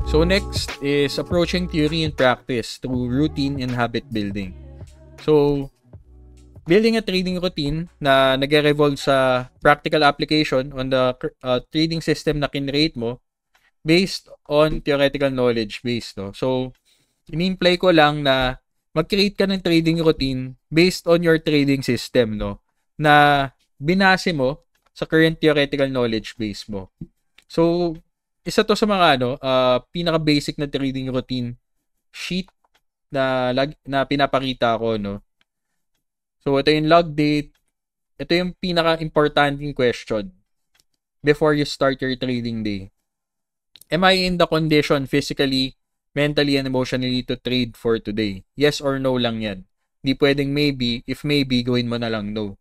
So next is approaching theory and practice through routine and habit building. So building a trading routine na nag-revolve sa practical application on the trading system na kinreate mo based on theoretical knowledge base, no? So ini-imply ko lang na mag-create ka ng trading routine based on your trading system, no? Na binase mo sa current theoretical knowledge base mo. So isa to sa mga pinaka-basic na trading routine sheet na pinapakita ko, no. So ito yung log date. Ito yung pinaka-importanting question before you start your trading day. Am I in the condition physically, mentally, and emotionally to trade for today? Yes or no lang yan. Hindi pwedeng maybe. If maybe, gawin mo na lang no.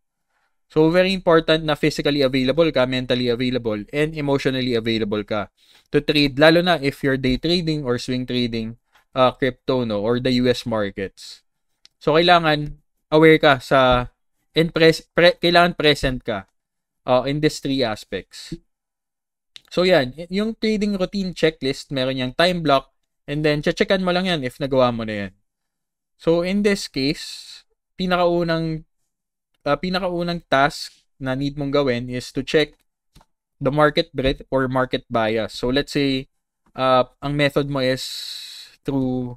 So, very important na physically available ka, mentally available, and emotionally available ka to trade, lalo na if you're day trading or swing trading crypto, no, or the US markets. So, kailangan aware ka sa, and kailangan present ka in these three aspects. So, yan, yung trading routine checklist, meron yung time block, and then, checkan mo lang yan if nagawa mo na yan. So, in this case, pinakaunang task na need mong gawin is to check the market breadth or market bias. So let's say ang method mo is through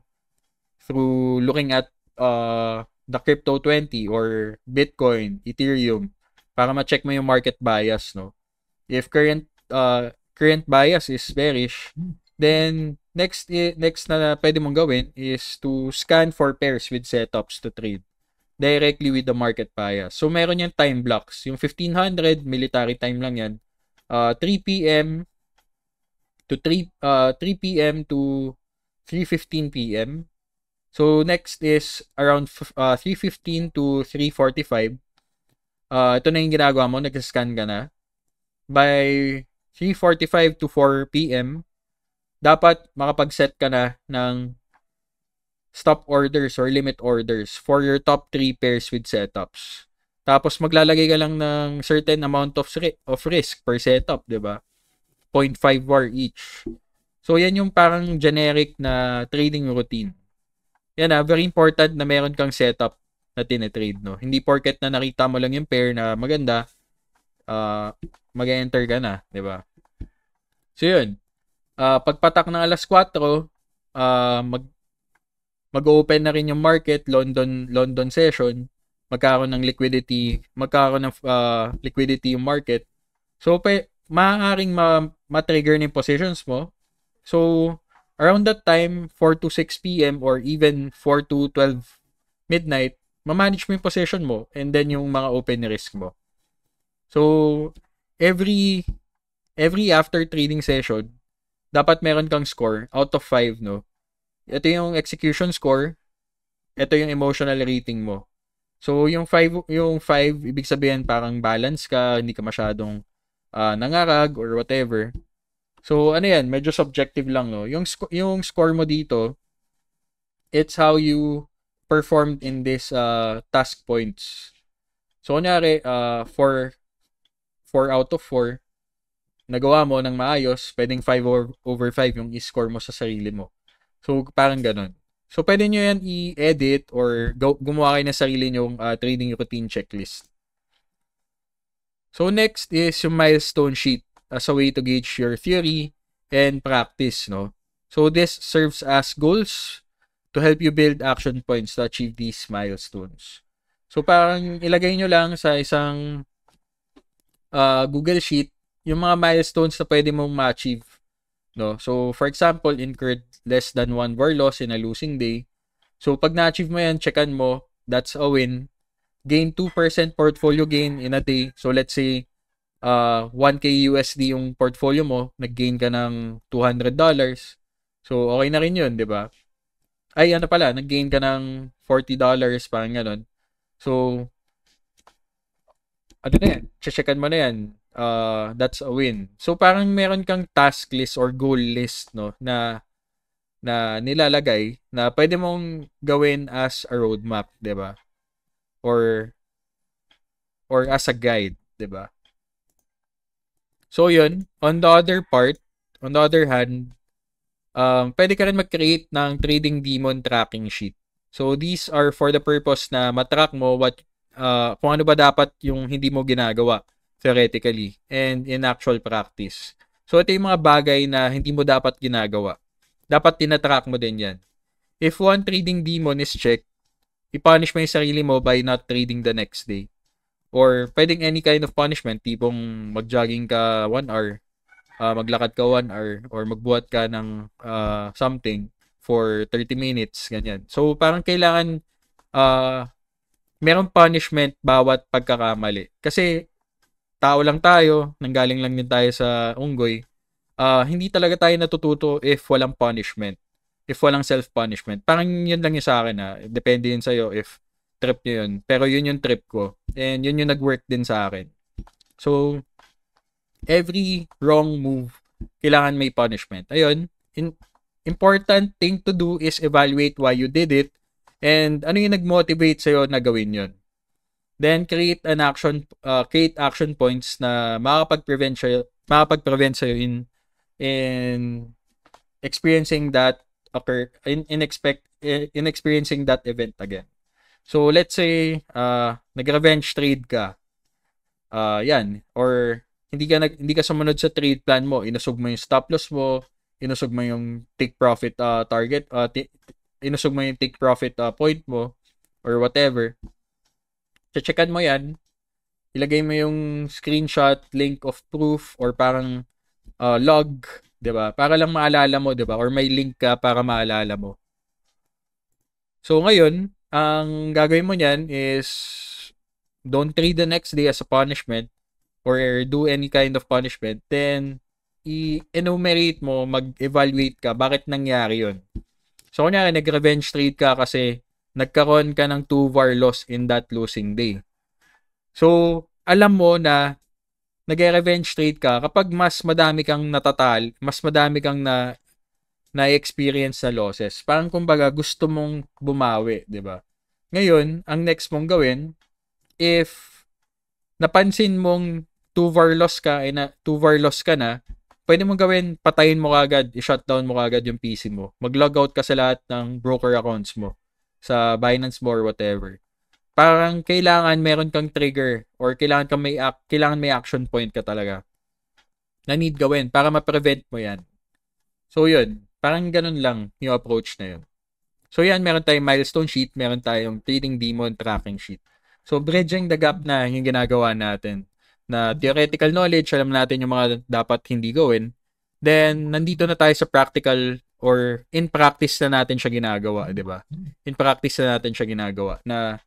looking at the crypto 20 or Bitcoin, Ethereum para ma-check mo yung market bias, no. If current bias is bearish, then next na pwede mong gawin is to scan for pairs with setups to trade directly with the market bias. So, meron yung time blocks. Yung 1500, military time lang yan. 3 p.m. to 3 p.m. to 3:15 p.m. So, next is around 3:15 to 3:45. Ito na yung ginagawa mo. Nag-scan ka na. By 3:45 to 4 p.m., dapat makapag-set ka na ng stop orders or limit orders for your top 3 pairs with setups. Tapos maglalagay ka lang ng certain amount of risk per setup, 'di ba? 0.5 war each. So yan yung parang generic na trading routine. Yan very important na meron kang setup na tine-trade, no. Hindi porket na nakita mo lang yung pair na maganda, mag-enter ka na, 'di ba? So yun. Pagpatak ng alas 4, mag-open na rin yung market, London session, magkakaroon ng liquidity yung market. So, maaaring ma-trigger na yung positions mo. So, around that time, 4 to 6 p.m. or even 4 to 12 midnight, ma-manage mo yung position mo and then yung mga open risk mo. So, every after trading session, dapat meron kang score out of 5, no? Ito yung execution score, ito yung emotional rating mo. So, yung 5, ibig sabihin parang balance ka, hindi ka masyadong nangarag or whatever. So, ano yan, medyo subjective lang, no? Yung score mo dito, it's how you performed in this task points. So, kunyari, 4 out of 4, nagawa mo ng maayos, pwedeng 5 over 5 yung i-score mo sa sarili mo. So, parang ganun. So, pwede nyo yan i-edit or gumawa kayo ng sarili nyong trading routine checklist. So, next is yung milestone sheet as a way to gauge your theory and practice, no? So, this serves as goals to help you build action points to achieve these milestones. So, parang ilagay nyo lang sa isang Google Sheet yung mga milestones na pwede mong ma-achieve, no? So, for example, incurred less than 1 war loss in a losing day. So, pag na-achieve mo yan, checkan mo, that's a win. Gain 2% portfolio gain in a day. So, let's say, 1K USD yung portfolio mo, nag-gain ka ng $200. So, okay na rin yun, di ba? Ay, nag-gain ka ng $40, parang gano'n. So, ano na yan? Checkan mo na yan. That's a win. So, parang meron kang task list or goal list, no, na nilalagay na pwede mong gawin as a roadmap, 'di ba? Or as a guide, 'di ba? So, yun. On the other hand, pwede ka rin mag-create ng trading demon tracking sheet. So, these are for the purpose na matrack mo kung ano ba dapat yung hindi mo ginagawa theoretically and in actual practice. So, ito yung mga bagay na hindi mo dapat ginagawa. Dapat tinatrack mo din yan. If one trading demon is checked, i-punish mo yung sarili mo by not trading the next day. Or pwedeng any kind of punishment, tipong mag-jogging ka 1 hour, maglakad ka 1 hour, or magbuhat ka ng something for 30 minutes, ganyan. So, parang kailangan merong punishment bawat pagkakamali. Kasi, tao lang tayo, nanggaling lang din tayo sa unggoy, hindi talaga tayo natututo if walang punishment. If walang self-punishment. Parang yun lang yung sa akin Depende yun sa'yo if trip nyo yun. Pero yun yung trip ko. And yun yung nag-work din sa akin. So, every wrong move, kailangan may punishment. Ayun, important thing to do is evaluate why you did it and ano yung nag-motivate sa'yo na gawin yun. Then, create action points na makapag-prevent sa'yo in experiencing that in experiencing that event again. So, let's say, nag-revenge trade ka. Yan. Or, hindi ka sumunod sa trade plan mo. Inusog mo yung stop loss mo. Inusog mo yung take profit target. Inusog mo yung take profit point mo. Or whatever. Checkan mo yan. Ilagay mo yung screenshot, link of proof, or parang log. 'Di ba? Para lang maalala mo, 'di ba? Or may link ka para maalala mo. So, ngayon, ang gagawin mo niyan is don't trade the next day as a punishment or do any kind of punishment. Then, i-enumerate mo, mag-evaluate ka, bakit nangyari yun. So, kunyari, nag-revenge trade ka kasi nagkaroon ka ng 2 VAR loss in that losing day. So, alam mo na nag-revenge trade ka kapag mas madami kang mas madami kang na-experience na losses. Parang kumbaga gusto mong bumawi, 'di ba? Ngayon, ang next mong gawin, if napansin mong 2 VAR loss ka na, pwede mong gawin, patayin mo kagad, i-shutdown mo kagad yung PC mo. Mag-logout ka sa lahat ng broker accounts mo, sa Binance mo or whatever. Parang kailangan meron kang trigger or kailangan may action point ka talaga na need gawin para ma-prevent mo yan. So, yun. Parang ganun lang yung approach na yun. So, yan. Meron tayong milestone sheet. Meron tayong trading demon tracking sheet. So, bridging the gap na yung ginagawa natin. Na theoretical knowledge, alam natin yung mga dapat hindi gawin. Then, nandito na tayo sa practical or in practice na natin siya ginagawa. Diba? In practice na natin siya ginagawa. Na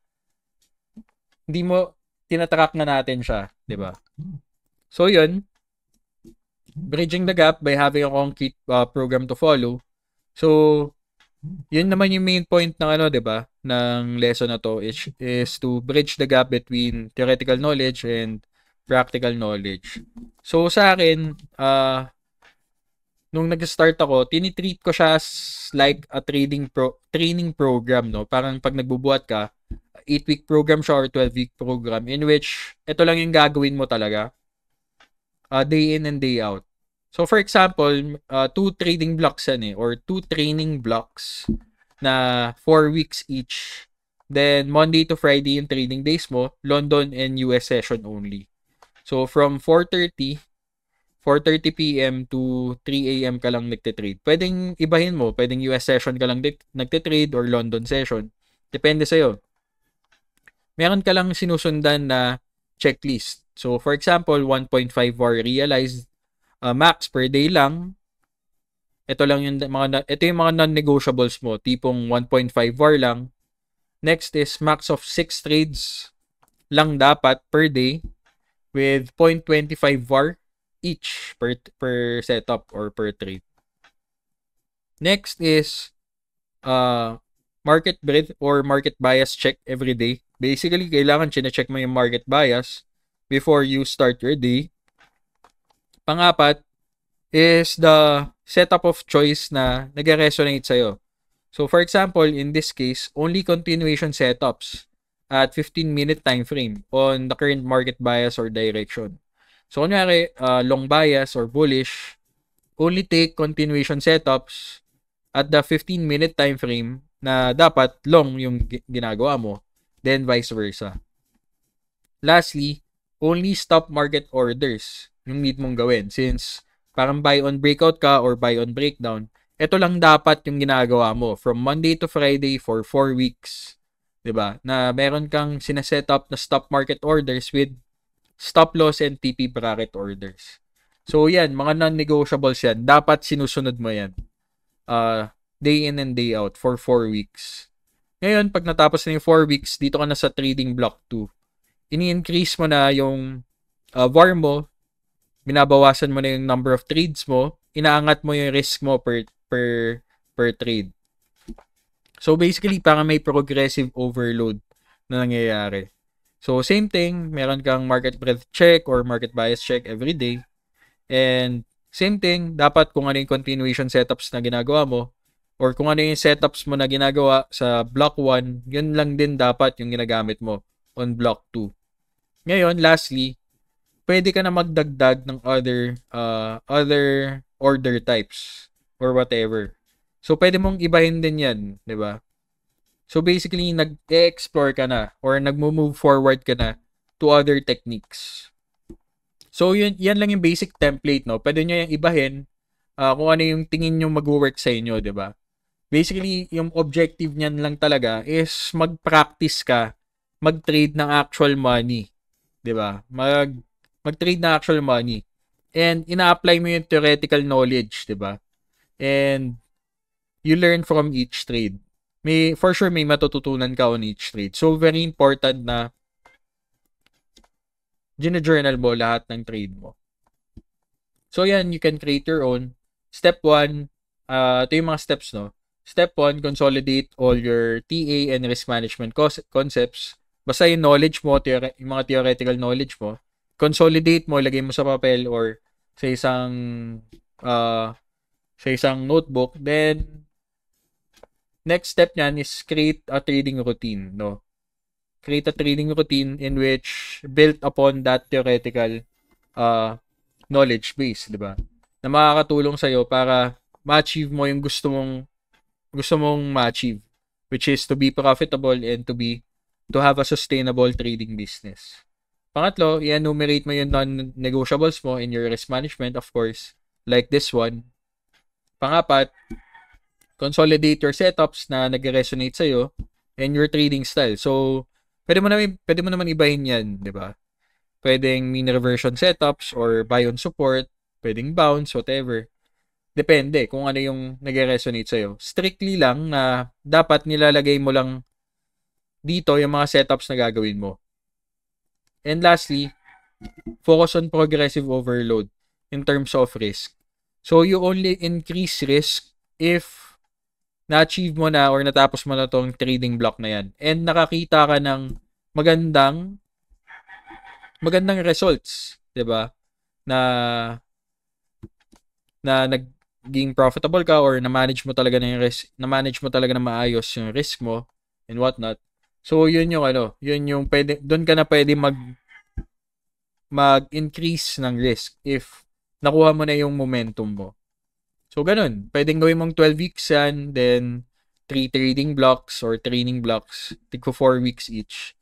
hindi mo, tinatrack na natin siya. Diba? So, yun. Bridging the gap by having a concrete program to follow. So, yun naman yung main point ng 'di ba, ng lesson na to is to bridge the gap between theoretical knowledge and practical knowledge. So, sa akin, nung nag-start ako, tinitreat ko siya as like a training program, no? Parang pag nagbubuhat ka, 8-week program siya or 12-week program in which ito lang yung gagawin mo talaga. Day in and day out. So, for example, 2 trading blocks or 2 training blocks na 4 weeks each. Then, Monday to Friday yung trading days mo, London and US session only. So, from 4:30 p.m. to 3 a.m. ka lang nagtitrade. Pwedeng ibahin mo, pwedeng US session ka lang nagtitrade or London session. Depende sa'yo. Meron ka lang sinusundan na checklist. So, for example, 1.5 VAR realized max per day lang. Ito yung mga non-negotiables mo, tipong 1.5 VAR lang. Next is max of 6 trades lang dapat per day with 0.25 VAR each per setup or per trade. Next is market breadth or market bias check every day. Basically, kailangan chine-check mo yung market bias before you start your day. Pang-apat is the setup of choice na nag-resonate sa'yo. So, for example, in this case, only continuation setups at 15-minute time frame on the current market bias or direction. So, kunyari, long bias or bullish, only take continuation setups at the 15-minute time frame na dapat long yung ginagawa mo, then vice versa. Lastly, only stop market orders yung need mong gawin since parang buy on breakout ka or buy on breakdown. Ito lang dapat yung ginagawa mo from Monday to Friday for 4 weeks. 'Di ba? Na meron kang sinaset up na stop market orders with stop loss and TP bracket orders. So yan, mga non-negotiables yan. Dapat sinusunod mo yan. Day in and day out for 4 weeks. Ngayon, pag natapos na yung 4 weeks, dito ka na sa trading block 2. Ini-increase mo na yung VAR mo, binabawasan mo na yung number of trades mo, inaangat mo yung risk mo per trade. So basically, parang may progressive overload na nangyayari. So same thing, meron kang market breadth check or market bias check every day. And same thing, dapat kung ano yung continuation setups na ginagawa mo or kung ano yung setups mo na ginagawa sa block 1, yun lang din dapat yung ginagamit mo on block 2. Ngayon, lastly, pwede ka na magdagdag ng other order types or whatever. So, pwede mong ibahin din yan, di ba? So, basically, nag-explore ka na or nag-move forward ka na to other techniques. So, yan lang yung basic template, no? Pwede nyo yung ibahin kung ano yung tingin nyo mag-work sa inyo, di ba? Basically, yung objective niyan lang talaga is mag-practice ka, mag-trade ng actual money, di ba? Mag-trade ng actual money. And ina-apply mo yung theoretical knowledge, di ba? And you learn from each trade. For sure may matututunan ka on each trade. So, very important na gina-journal mo lahat ng trade mo. So, yan, you can create your own. Step 1, ito yung mga steps, no? Step 1, consolidate all your TA and risk management concepts. Basta yung knowledge mo, yung mga theoretical knowledge mo, consolidate mo, lagay mo sa papel or sa isang notebook. Then, next step niyan is create a trading routine, no? Create a trading routine in which built upon that theoretical knowledge base, di ba? Na makakatulong sa'yo para ma-achieve mo yung gusto mong ma-achieve, which is to be profitable and to have a sustainable trading business. Pangatlo, i-enumerate mo yung non-negotiables mo in your risk management, of course, like this one. Pangapat, consolidate your setups na nag-resonate sa'yo and your trading style. So, pwede mo naman ibahin yan, di ba? Pwedeng mean reversion setups or buy on support, pwedeng bounce, whatever. Depende kung ano yung nag-resonate sa'yo. Strictly lang na dapat nilalagay mo lang dito yung mga setups na gagawin mo. And lastly, focus on progressive overload in terms of risk. So, you only increase risk if na-achieve mo na or natapos mo na tong trading block na yan. And nakakita ka ng magandang results, 'di ba? Na naging profitable ka or na-manage mo talaga na yung risk, na-manage mo talaga na maayos yung risk mo and whatnot. So, yun yung pwede, doon ka na pwede mag-increase ng risk if nakuha mo na yung momentum mo. So, ganun. Pwedeng gawin mong 12 weeks yan, then 3 trading blocks or training blocks, tigpo 4 weeks each.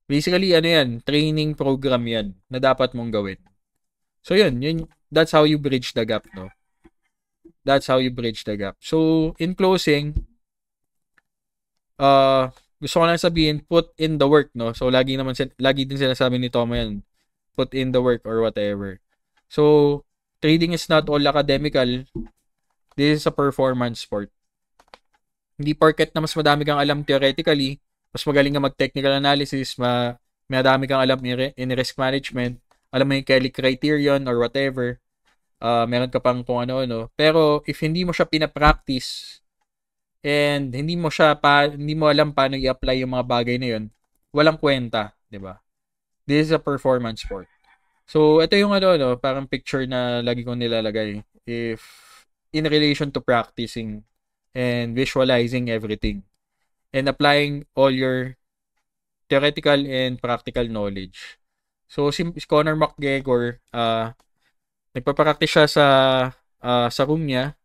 Basically, training program yan na dapat mong gawin. So, yun, that's how you bridge the gap, no? That's how you bridge the gap. So, in closing, gusto ko lang sabihin, put in the work, no? So, lagi din sinasabi ni Tomo yan, put in the work or whatever. So, trading is not all academical. This is a performance sport. Hindi porket na mas madami kang alam theoretically, mas magaling ka mag-technical analysis, madami kang alam in risk management, alam mo yung Kelly criterion or whatever, meron ka pang kung ano-ano. Pero if hindi mo siya pinapractice and hindi mo alam paano i-apply yung mga bagay na yun, walang kwenta, 'di ba? This is a performance sport. So, ito yung parang picture na lagi kong nilalagay if in relation to practicing and visualizing everything and applying all your theoretical and practical knowledge. So, si Conor McGregor, nagpapractice siya sa sa room niya,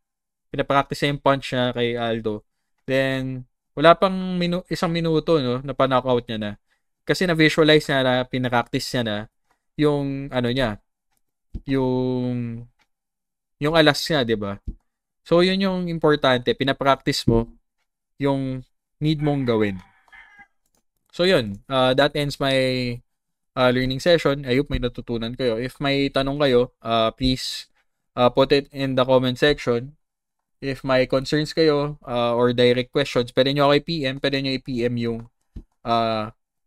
pinapractice niya yung punch niya kay Aldo. Then, wala pang isang minuto, no, na pa-knockout niya na. Kasi na-visualize niya na, pinapractice niya na, yung, ano niya, yung, yung alas niya, di ba? So, yun yung importante. Pinapractice mo yung need mong gawin. So, yun. That ends my learning session. I hope may natutunan kayo. If may tanong kayo, please put it in the comment section. If may concerns kayo or direct questions, pwede nyo ako i-PM. Pwede nyo i-PM yung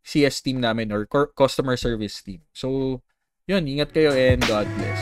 CS team namin or customer service team. So, yun. Ingat kayo and God bless.